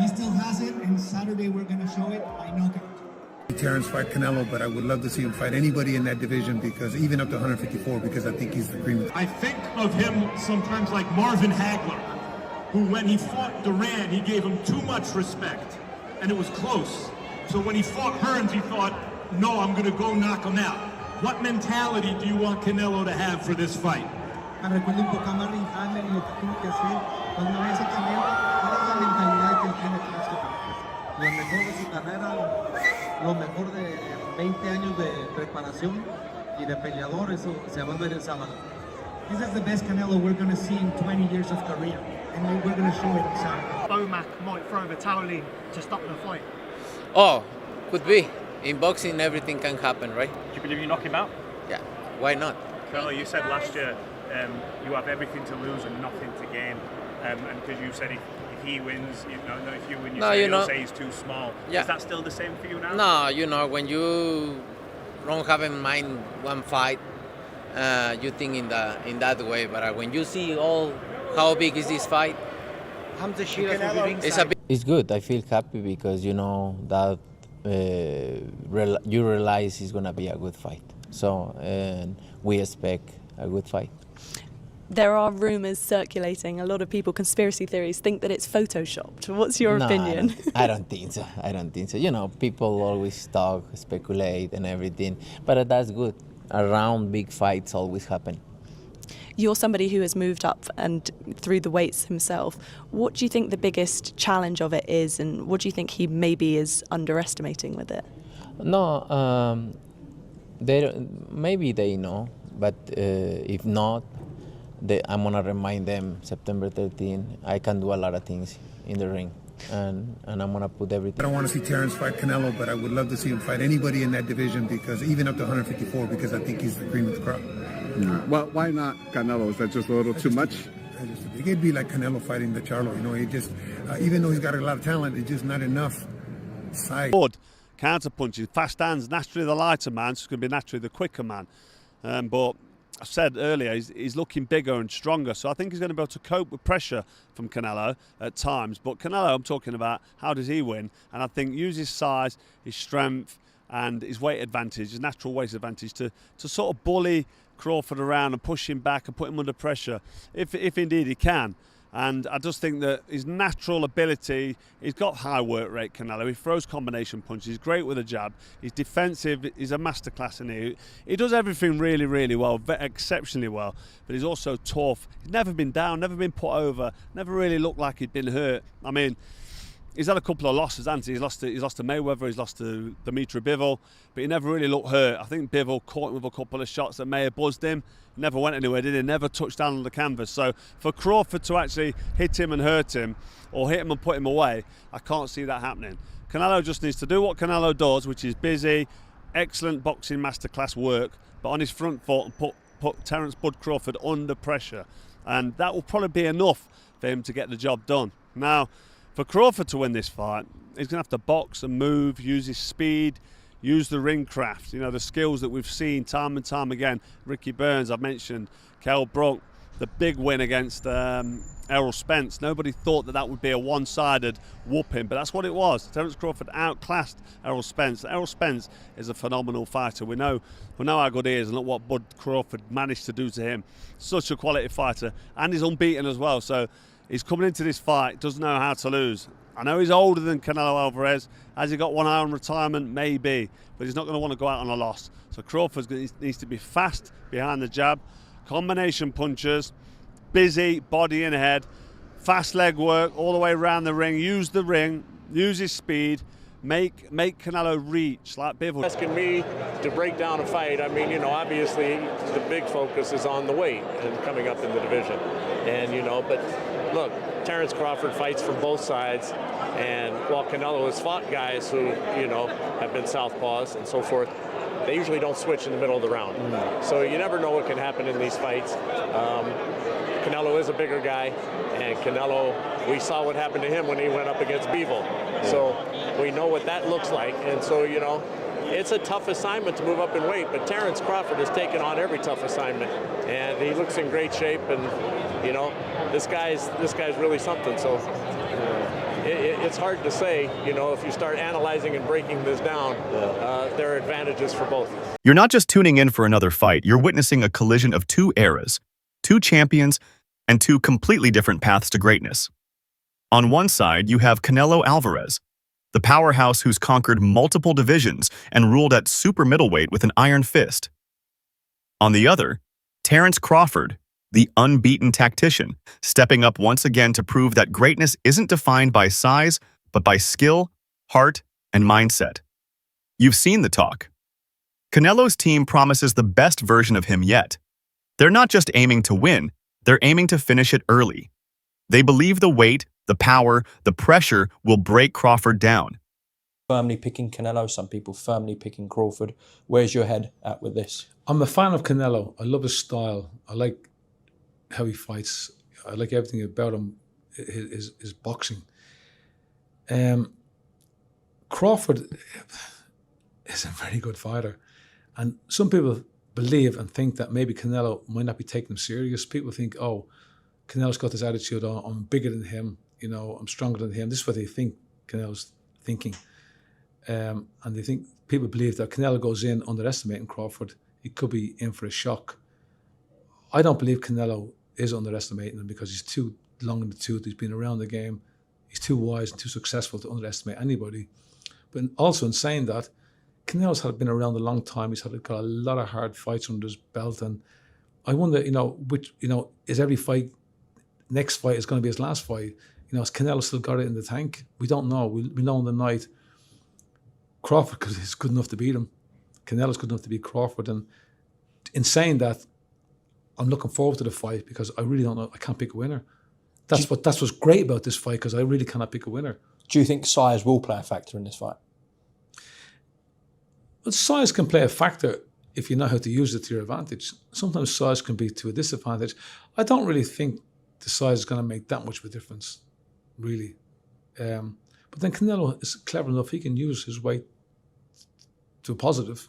He still has it, and Saturday we're going to show it by knockout. Terrence fight Canelo, but I would love to see him fight anybody in that division, because even up to 154, because I think he's the cream. I think of him sometimes like Marvin Hagler, who when he fought Duran, he gave him too much respect, and it was close. So when he fought Hearns, he thought, no, I'm going to go knock him out. What mentality do you want Canelo to have for this fight? Me recuerda un poco a Marvin Hagler y lo que tuvo que hacer cuando ves a Canelo, cuál es la mentalidad que él tiene con este partido. Lo mejor de su carrera, lo mejor de 20 años de preparación y de peleador, eso se va a ver el sábado. This is the best Canelo we're going to see in 20 years of career, and we're going to show it on Saturday. Bomac might throw the towel in to stop the fight. Oh, could be. In boxing, everything can happen, right? Do you believe you knock him out? Yeah, why not? Canelo, you said last year you have everything to lose and nothing to gain, and because you said if he wins, if you win, you'll say he's too small. Yeah. Is that still the same for you now? No, when you don't have in mind one fight, you think in that way. But when you see how big is this fight, it's good. I feel happy because that you realize it's gonna be a good fight. So and we expect a good fight. There are rumours circulating. A lot of people, conspiracy theories, think that it's photoshopped. What's your opinion? I don't think so. I don't think so. People always talk, speculate and everything, but that's good. Around big fights always happen. You're somebody who has moved up and through the weights himself. What do you think the biggest challenge of it is, and what do you think he maybe is underestimating with it? No, maybe they know, but if not, I'm going to remind them September 13, I can do a lot of things in the ring, and I'm going to put everything. I don't want to see Terrence fight Canelo, but I would love to see him fight anybody in that division, because even up to 154, because I think he's the cream of the crop. Well, why not Canelo? Is that just a little too much? It'd be like Canelo fighting the Charlo. He just, even though he's got a lot of talent, it's just not enough size. Counter punches, fast hands, naturally the lighter man, so it's going to be naturally the quicker man. But I said earlier, he's looking bigger and stronger, so I think he's going to be able to cope with pressure from Canelo at times. But Canelo, I'm talking about, how does he win? And I think use his size, his strength, and his weight advantage, his natural weight advantage, to sort of bully Crawford around and push him back and put him under pressure, if indeed he can. And I just think that his natural ability, he's got high work rate, Canelo. He throws combination punches. He's great with a jab. He's defensive. He's a masterclass in here. He does everything really, really well, exceptionally well. But he's also tough. He's never been down, never been put over, never really looked like he'd been hurt. I mean, he's had a couple of losses, hasn't he? He's lost to Mayweather, he's lost to Dimitri Bivol, but he never really looked hurt. I think Bivol caught him with a couple of shots that may have buzzed him. Never went anywhere, did he? Never touched down on the canvas. So for Crawford to actually hit him and hurt him, or hit him and put him away, I can't see that happening. Canelo just needs to do what Canelo does, which is busy, excellent boxing masterclass work, but on his front foot and put Terence Bud Crawford under pressure. And that will probably be enough for him to get the job done. Now, for Crawford to win this fight, he's going to have to box and move, use his speed, use the ring craft, the skills that we've seen time and time again. Ricky Burns, I've mentioned, Kell Brook, the big win against Errol Spence. Nobody thought that would be a one-sided whooping, but that's what it was. Terence Crawford outclassed Errol Spence. Errol Spence is a phenomenal fighter. We know how good he is, and look what Bud Crawford managed to do to him. Such a quality fighter, and he's unbeaten as well. So he's coming into this fight, doesn't know how to lose. I know he's older than Canelo Alvarez. Has he got one eye on retirement? Maybe. But he's not going to want to go out on a loss. So Crawford needs to be fast behind the jab, combination punches, busy, body and head, fast leg work all the way around the ring, use his speed, make Canelo reach like Bivol. Asking me to break down a fight, I mean, obviously the big focus is on the weight and coming up in the division. And, but look, Terence Crawford fights from both sides, and while Canelo has fought guys who, have been southpaws and so forth, they usually don't switch in the middle of the round. So you never know what can happen in these fights. Canelo is a bigger guy, and Canelo, we saw what happened to him when he went up against Bivol. So we know what that looks like, and so, it's a tough assignment to move up in weight, but Terence Crawford has taken on every tough assignment, and he looks in great shape, and, this guy's really something, so. it's hard to say, you know, if you start analyzing and breaking this down, there are advantages for both. You're not just tuning in for another fight, you're witnessing a collision of two eras, two champions, and two completely different paths to greatness. On one side, you have Canelo Alvarez, the powerhouse who's conquered multiple divisions and ruled at super middleweight with an iron fist. On the other, Terence Crawford, the unbeaten tactician, stepping up once again to prove that greatness isn't defined by size, but by skill, heart, and mindset. You've seen the talk. Canelo's team promises the best version of him yet. They're not just aiming to win, they're aiming to finish it early. They believe the weight, the power, the pressure will break Crawford down. Firmly picking Canelo, some people firmly picking Crawford. Where's your head at with this? I'm a fan of Canelo. I love his style. I like how he fights. I like everything about him, his boxing. Crawford is a very good fighter. And some people believe and think that maybe Canelo might not be taking him serious. People think, oh, Canelo's got this attitude, oh, I'm bigger than him, you know, I'm stronger than him. This is what they think Canelo's thinking. And they think, people believe that Canelo goes in underestimating Crawford. He could be in for a shock. I don't believe Canelo is underestimating him because he's too long in the tooth. He's been around the game. He's too wise and too successful to underestimate anybody. But also in saying that, Canelo's been around a long time. He's got a lot of hard fights under his belt. And I wonder, is every fight, next fight is going to be his last fight? Has Canelo still got it in the tank? We don't know. We know in the night Crawford is good enough to beat him. Canelo's good enough to beat Crawford. And in saying that, I'm looking forward to the fight because I really don't know. I can't pick a winner. That's what's great about this fight because I really cannot pick a winner. Do you think size will play a factor in this fight? Well, size can play a factor if you know how to use it to your advantage. Sometimes size can be to a disadvantage. I don't really think the size is going to make that much of a difference, really. But then Canelo is clever enough; he can use his weight to a positive.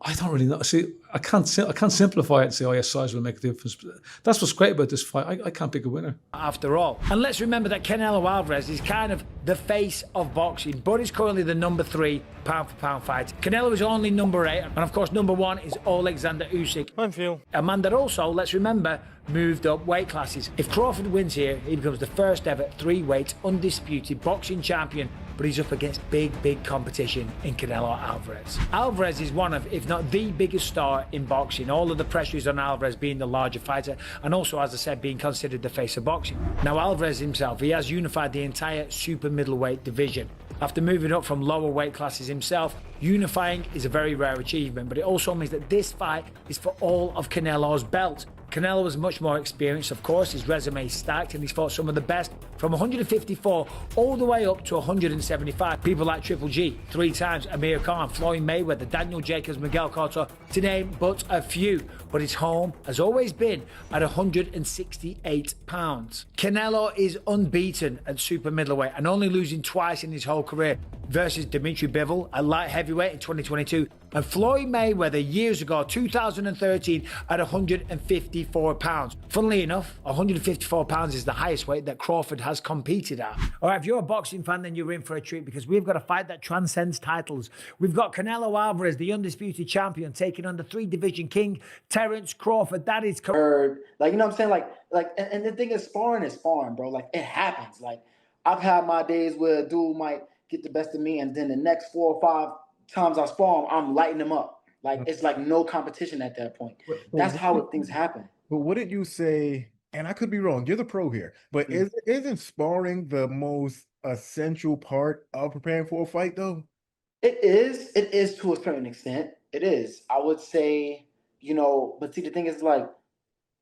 I don't really know. See, I can't simplify it and say, oh yeah, size will make a difference. That's what's great about this fight. I can't pick a winner. After all. And let's remember that Canelo Alvarez is kind of the face of boxing, but he's currently the number 3 pound-for-pound fighter. Canelo is only number 8, and of course number 1 is Alexander Usyk. I feel. A man that also, let's remember, moved up weight classes. If Crawford wins here, he becomes the first ever 3-weight undisputed boxing champion, but he's up against big competition in Canelo Alvarez. Alvarez is one of, if not the biggest star in boxing. All of the pressure is on Alvarez being the larger fighter, and also, as I said, being considered the face of boxing. Now Alvarez himself, he has unified the entire super middleweight division. After moving up from lower weight classes himself, unifying is a very rare achievement, but it also means that this fight is for all of Canelo's belt. Canelo is much more experienced, of course. His resume is stacked, and he's fought some of the best from 154 all the way up to 175. People like Triple G, 3 times Amir Khan, Floyd Mayweather, Daniel Jacobs, Miguel Cotto, to name but a few. But his home has always been at 168 pounds. Canelo is unbeaten at super middleweight and only losing twice in his whole career, versus Dimitri Bivol at light heavyweight in 2022 and Floyd Mayweather years ago, 2013, at 154 pounds. Funnily enough, 154 pounds is the highest weight that Crawford has competed at. All right, if you're a boxing fan, then you're in for a treat because we've got a fight that transcends titles. We've got Canelo Alvarez, the undisputed champion, taking on the 3-division king, Terence Crawford. That is correct. Like, you know what I'm saying? And the thing is, sparring, bro. Like, it happens. Like, I've had my days where a dude might get the best of me, and then the next 4 or 5 times I spar him, I'm lighting him up. Like, it's like no competition at that point. That's how things happen. But what did you say? And I could be wrong. You're the pro here, but isn't sparring the most essential part of preparing for a fight, though? It is. It is to a certain extent. It is. I would say, but see, the thing is, like,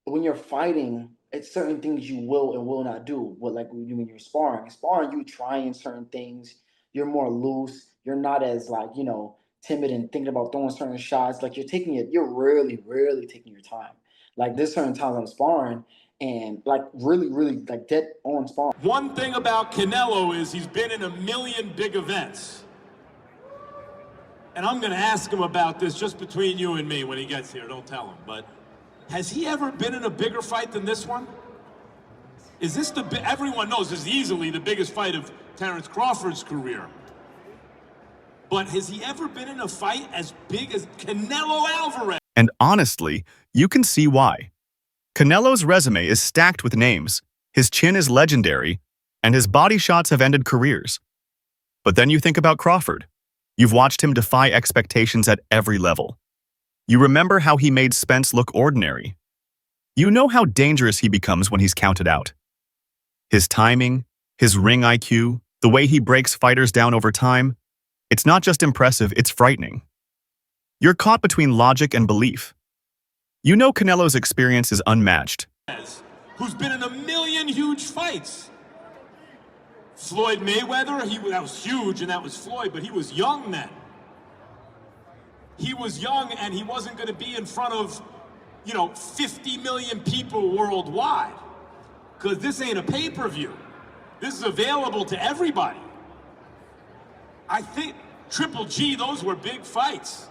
when you're fighting, it's certain things you will and will not do. But like when you're sparring, you trying certain things. You're more loose. You're not as timid and thinking about throwing certain shots. Like you're really taking your time. Like there's certain times I'm sparring and like really like dead on sparring. One thing about Canelo is he's been in a million big events. And I'm going to ask him about this just between you and me when he gets here. Don't tell him. But has he ever been in a bigger fight than this one? Is this everyone knows this is easily the biggest fight of Terence Crawford's career. But has he ever been in a fight as big as Canelo Alvarez? And honestly, you can see why. Canelo's resume is stacked with names, his chin is legendary, and his body shots have ended careers. But then you think about Crawford. You've watched him defy expectations at every level. You remember how he made Spence look ordinary. You know how dangerous he becomes when he's counted out. His timing, his ring IQ, the way he breaks fighters down over time, it's not just impressive, it's frightening. You're caught between logic and belief. You know Canelo's experience is unmatched. Who's been in a million huge fights. Floyd Mayweather, that was huge and that was Floyd, but he was young then. He was young and he wasn't going to be in front of, 50 million people worldwide. Because this ain't a pay-per-view. This is available to everybody. I think Triple G, those were big fights,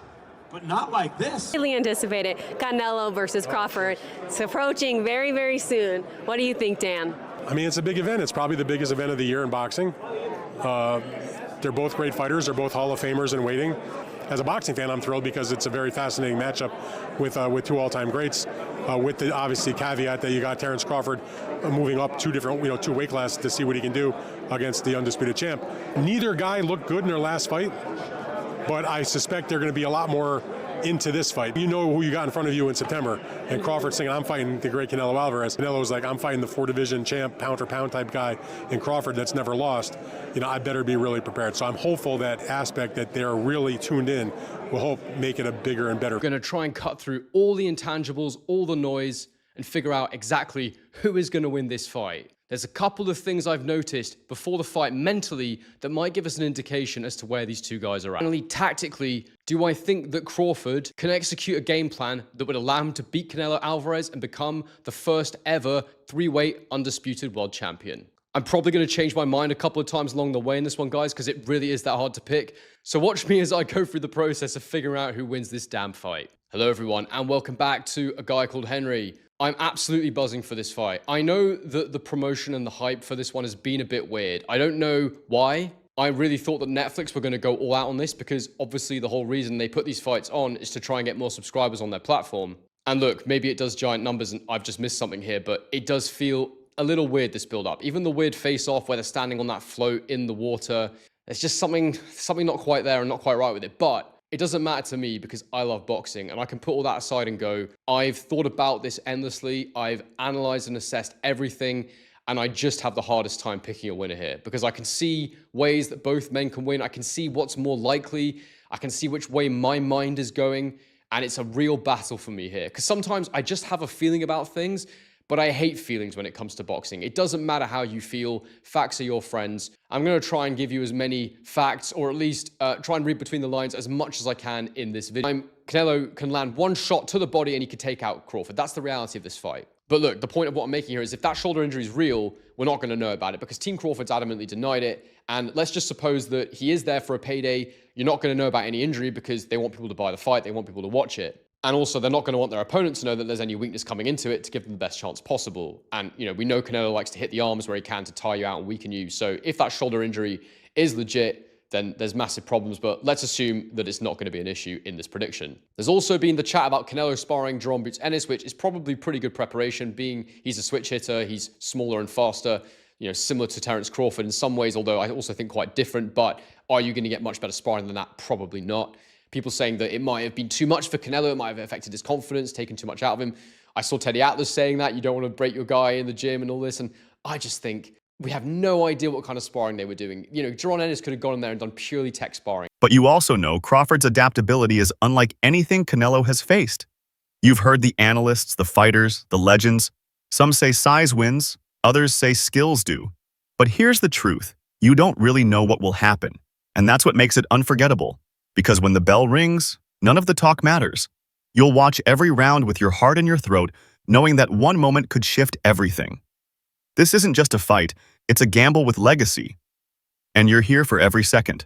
but not like this. Really anticipated Canelo versus Crawford. It's approaching very, very soon. What do you think, Dan? I mean, it's a big event. It's probably the biggest event of the year in boxing. They're both great fighters. They're both Hall of Famers in waiting. As a boxing fan, I'm thrilled because it's a very fascinating matchup with two all-time greats. With the obviously caveat that you got Terence Crawford moving up two weight classes to see what he can do against the undisputed champ. Neither guy looked good in their last fight, but I suspect they're going to be a lot more into this fight. You know who you got in front of you in September, and Crawford's saying, I'm fighting the great Canelo Alvarez. Canelo's like, I'm fighting the 4-division champ, pound-for-pound type guy in Crawford that's never lost. I better be really prepared. So I'm hopeful that aspect that they're really tuned in will make it a bigger and better. We're going to try and cut through all the intangibles, all the noise, and figure out exactly who is going to win this fight. There's a couple of things I've noticed before the fight mentally that might give us an indication as to where these two guys are at. Finally, tactically, do I think that Crawford can execute a game plan that would allow him to beat Canelo Alvarez and become the first ever 3-weight undisputed world champion? I'm probably going to change my mind a couple of times along the way in this one, guys, because it really is that hard to pick. So watch me as I go through the process of figuring out who wins this damn fight. Hello, everyone, and welcome back to A Guy Called Henry. I'm absolutely buzzing for this fight. I know that the promotion and the hype for this one has been a bit weird. I don't know why. I really thought that Netflix were going to go all out on this because obviously the whole reason they put these fights on is to try and get more subscribers on their platform. And look, maybe it does giant numbers and I've just missed something here, but it does feel a little weird, this build-up. Even the weird face-off where they're standing on that float in the water. There's just something not quite there and not quite right with it. But it doesn't matter to me because I love boxing and I can put all that aside and go, I've thought about this endlessly. I've analyzed and assessed everything. And I just have the hardest time picking a winner here because I can see ways that both men can win. I can see what's more likely. I can see which way my mind is going. And it's a real battle for me here because sometimes I just have a feeling about things. But I hate feelings when it comes to boxing. It doesn't matter how you feel. Facts are your friends. I'm going to try and give you as many facts, or at least try and read between the lines as much as I can in this video. Canelo can land one shot to the body and he could take out Crawford. That's the reality of this fight. But look, the point of what I'm making here is if that shoulder injury is real, we're not going to know about it because Team Crawford's adamantly denied it. And let's just suppose that he is there for a payday. You're not going to know about any injury because they want people to buy the fight. They want people to watch it. And also, they're not going to want their opponent to know that there's any weakness coming into it to give them the best chance possible. And, we know Canelo likes to hit the arms where he can to tire you out and weaken you. So if that shoulder injury is legit, then there's massive problems. But let's assume that it's not going to be an issue in this prediction. There's also been the chat about Canelo sparring Jerome Boots Ennis, which is probably pretty good preparation, being he's a switch hitter, he's smaller and faster, similar to Terence Crawford in some ways, although I also think quite different. But are you going to get much better sparring than that? Probably not. People saying that it might have been too much for Canelo, it might have affected his confidence, taken too much out of him. I saw Teddy Atlas saying that, you don't want to break your guy in the gym and all this, and I just think we have no idea what kind of sparring they were doing. Jerome Ennis could have gone in there and done purely tech sparring. But you also know Crawford's adaptability is unlike anything Canelo has faced. You've heard the analysts, the fighters, the legends. Some say size wins, others say skills do. But here's the truth. You don't really know what will happen, and that's what makes it unforgettable. Because when the bell rings, none of the talk matters. You'll watch every round with your heart in your throat, knowing that one moment could shift everything. This isn't just a fight, it's a gamble with legacy. And you're here for every second.